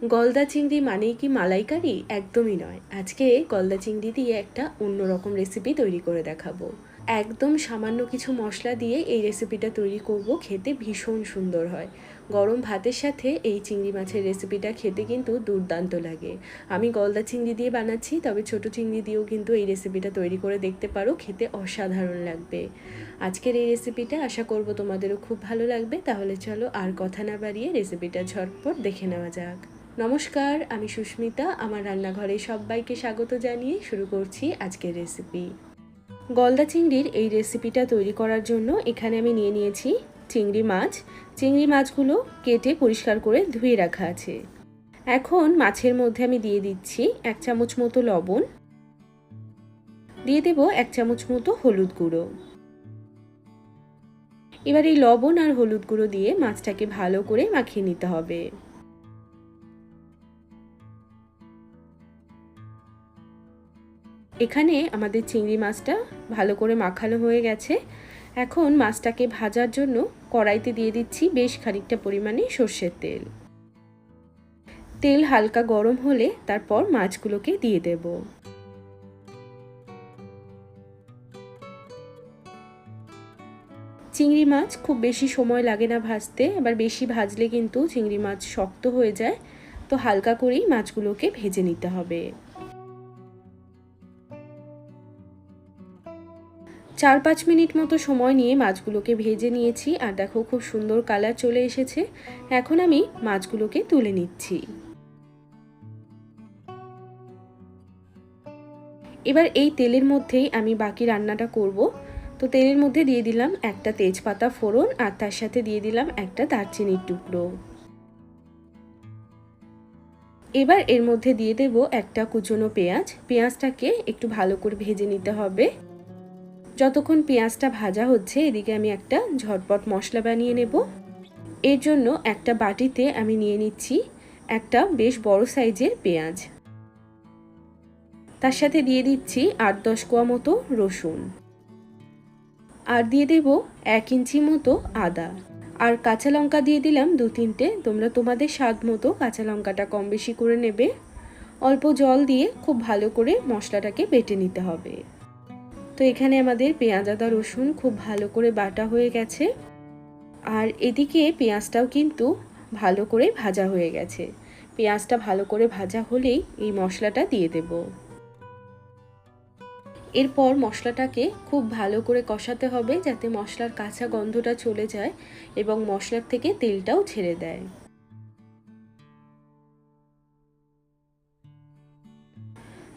গলদা চিংড়ি মানেই কি মালাইকারি? একদমই নয়। আজকে গলদা চিংড়ি দিয়ে একটা অন্যরকম রেসিপি তৈরি করে দেখাবো। একদম সামান্য কিছু মশলা দিয়ে এই রেসিপিটা তৈরি করব, খেতে ভীষণ সুন্দর হয়। গরম ভাতের সাথে এই চিংড়ি মাছের রেসিপিটা খেতে কিন্তু দুর্দান্ত লাগে। আমি গলদা চিংড়ি দিয়ে বানাচ্ছি, তবে ছোট চিংড়ি দিয়েও কিন্তু এই রেসিপিটা তৈরি করে দেখতে পারো, খেতে অসাধারণ লাগবে। আজকের এই রেসিপিটা আশা করব তোমাদেরও খুব ভালো লাগবে। তাহলে চলো আর কথা না বাড়িয়ে রেসিপিটা ঝটপট দেখে নেওয়া যাক। নমস্কার, আমি সুস্মিতা। আমার রান্নাঘরে সবাইকে স্বাগত জানিয়ে শুরু করছি আজকের রেসিপি। গলদা চিংড়ির এই রেসিপিটা তৈরি করার জন্য এখানে আমি নিয়ে নিয়েছি চিংড়ি মাছ। চিংড়ি মাছগুলো কেটে পরিষ্কার করে ধুয়ে রাখা আছে। এখন মাছের মধ্যে আমি দিয়ে দিচ্ছি 1 চামচ মতো লবণ, দিয়ে দেব 1 চামচ মতো হলুদ গুঁড়ো। এবার এই লবণ আর হলুদ গুঁড়ো দিয়ে মাছটাকে ভালো করে মাখিয়ে নিতে হবে। এখানে আমাদের চিংড়ি মাছটা ভালো করে মাখানো হয়ে গেছে। এখন মাছটাকে ভাজার জন্য কড়াইতে দিয়ে দিচ্ছি বেশ খানিকটা পরিমাণে সর্ষের তেল। তেল হালকা গরম হলে তারপর মাছগুলোকে দিয়ে দেব। চিংড়ি মাছ খুব বেশি সময় লাগে না ভাজতে, আবার বেশি ভাজলে কিন্তু চিংড়ি মাছ শক্ত হয়ে যায়। তো হালকা করেই মাছগুলোকে ভেজে নিতে হবে। 4-5 মিনিট মতো সময় নিয়ে মাছগুলোকে ভেজে নিয়েছি, আর দেখো খুব সুন্দর কালার চলে এসেছে। এখন আমি মাছগুলোকে তুলে নিচ্ছি। এবার এই তেলের মধ্যেই আমি বাকি রান্নাটা করব। তো তেলের মধ্যে দিয়ে দিলাম একটা তেজপাতা ফোড়ন, আর তার সাথে দিয়ে দিলাম একটা দারচিনির টুকরো। এবার এর মধ্যে দিয়ে দেব একটা কুচনো পেঁয়াজ। পেঁয়াজটাকে একটু ভালো করে ভেজে নিতে হবে। যতক্ষণ পেঁয়াজটা ভাজা হচ্ছে, এদিকে আমি একটা ঝটপট মশলা বানিয়ে নেব। এর জন্য একটা বাটিতে আমি নিয়ে নিচ্ছি একটা বেশ বড় সাইজের পেঁয়াজ। তার সাথে দিয়ে দিচ্ছি 8-10 কোয়া মতো রসুন, আর দিয়ে দেব 1 ইঞ্চি মতো আদা, আর কাঁচা লঙ্কা দিয়ে দিলাম 2-3টে। তোমরা তোমাদের স্বাদ মতো কাঁচা লঙ্কাটা কম বেশি করে নেবে। অল্প জল দিয়ে খুব ভালো করে মশলাটাকে বেটে নিতে হবে। তো এখানে আমাদের পেঁয়াজ আদা রসুন খুব ভালো করে বাটা হয়ে গেছে, আর এদিকে পেঁয়াজটাও কিন্তু ভালো করে ভাজা হয়ে গেছে। পেঁয়াজটা ভালো করে ভাজা হলেই এই মশলাটা দিয়ে দেব। এরপর মশলাটাকে খুব ভালো করে কষাতে হবে, যাতে মশলার কাঁচা গন্ধটা চলে যায় এবং মশলার থেকে তেলটাও ছেড়ে দেয়।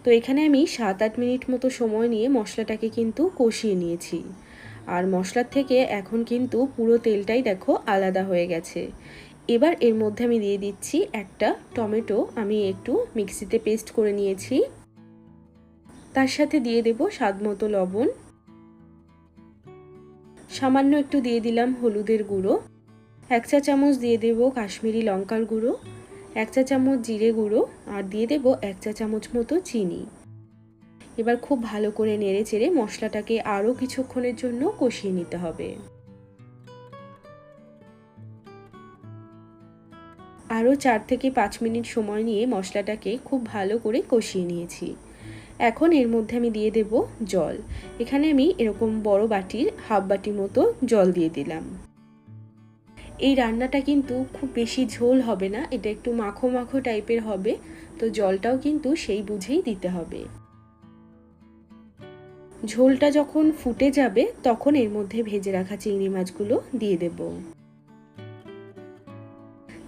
তো এখানে আমি 7-8 মিনিট মতো সময় নিয়ে মশলাটাকে কিন্তু কষিয়ে নিয়েছি, আর মশলার থেকে এখন কিন্তু পুরো তেলটাই দেখো আলাদা হয়ে গেছে। এবার এর মধ্যে আমি দিয়ে দিচ্ছি একটা টমেটো, আমি একটু মিক্সিতে পেস্ট করে নিয়েছি। তার সাথে দিয়ে দেব স্বাদ মতো লবণ, সামান্য একটু দিয়ে দিলাম হলুদের গুঁড়ো, 1 চা চামচ দিয়ে দেব কাশ্মীরি লঙ্কার গুঁড়ো, 1 চা চামচ জিরে গুঁড়ো, আর দিয়ে দেব 1 চা চামচ মতো চিনি। এবার খুব ভালো করে নেড়ে চেড়ে মশলাটাকে আরও কিছুক্ষণের জন্য কষিয়ে নিতে হবে। আরও 4 থেকে 5 মিনিট সময় নিয়ে মশলাটাকে খুব ভালো করে কষিয়ে নিয়েছি। এখন এর মধ্যে আমি দিয়ে দেব জল। এখানে আমি এরকম বড় বাটির হাফ বাটি মতো জল দিয়ে দিলাম। এই রান্নাটা কিন্তু খুব বেশি ঝোল হবে না, এটা একটু মাখো মাখো টাইপের হবে। তো জলটাও কিন্তু সেই বুঝেই দিতে হবে। ঝোলটা যখন ফুটে যাবে তখন এর মধ্যে ভেজে রাখা চিংড়ি মাছগুলো দিয়ে দেব।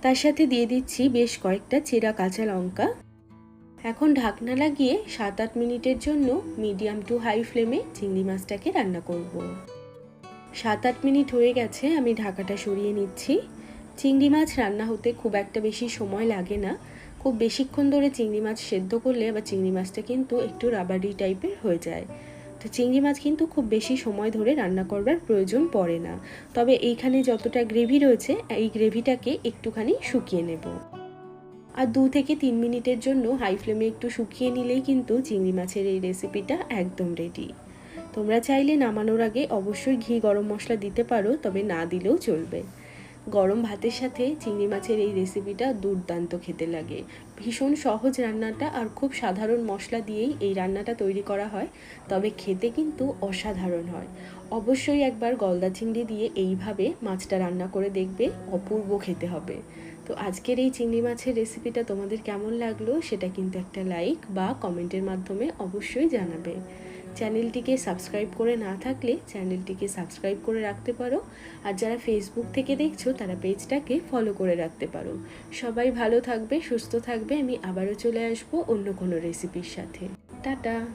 তার সাথে দিয়ে দিচ্ছি বেশ কয়েকটা চেরা কাঁচা লঙ্কা। এখন ঢাকনা লাগিয়ে 7-8 মিনিটের জন্য মিডিয়াম টু হাই ফ্লেমে চিংড়ি মাছটাকে রান্না করব। 7-8 মিনিট হয়ে গেছে, আমি ঢাকাটা সরিয়ে নিচ্ছি। চিংড়ি মাছ রান্না হতে খুব একটা বেশি সময় লাগে না। খুব বেশিক্ষণ ধরে চিংড়ি মাছ সেদ্ধ করলে আবার চিংড়ি মাছটা কিন্তু একটু রাবারি টাইপের হয়ে যায়। তো চিংড়ি মাছ কিন্তু খুব বেশি সময় ধরে রান্না করবার প্রয়োজন পড়ে না। তবে এইখানে যতটা গ্রেভি রয়েছে, এই গ্রেভিটাকে একটুখানি শুকিয়ে নেব। আর 2 থেকে 3 মিনিটের জন্য হাই ফ্লেমে একটু শুকিয়ে নিলেই কিন্তু চিংড়ি মাছের এই রেসিপিটা একদম রেডি। তোমরা চাইলে নামানোর আগে অবশ্যই ঘি গরম মশলা দিতে পারো, তবে না দিলেও চলবে। গরম ভাতের সাথে চিংড়ি মাছের এই রেসিপিটা দুর্দান্ত খেতে লাগে। ভীষণ সহজ রান্নাটা, আর খুব সাধারণ মশলা দিয়েই এই রান্নাটা তৈরি করা হয়, তবে খেতে কিন্তু অসাধারণ হয়। অবশ্যই একবার গলদা চিংড়ি দিয়ে এইভাবে মাছটা রান্না করে দেখবে, অপূর্ব খেতে হবে। তো আজকের এই চিংড়ি মাছের রেসিপিটা তোমাদের কেমন লাগলো সেটা কিন্তু একটা লাইক বা কমেন্টের মাধ্যমে অবশ্যই জানাবে। চ্যানেলটিকে সাবস্ক্রাইব করে না থাকলে চ্যানেলটিকে সাবস্ক্রাইব করে রাখতে পারো, আর যারা ফেসবুক থেকে দেখছো তারা পেজটাকে ফলো করে রাখতে পারো। সবাই ভালো থাকবে, সুস্থ থাকবে। আমি আবারও চলে আসবো অন্য কোনো রেসিপির সাথে। টাটা।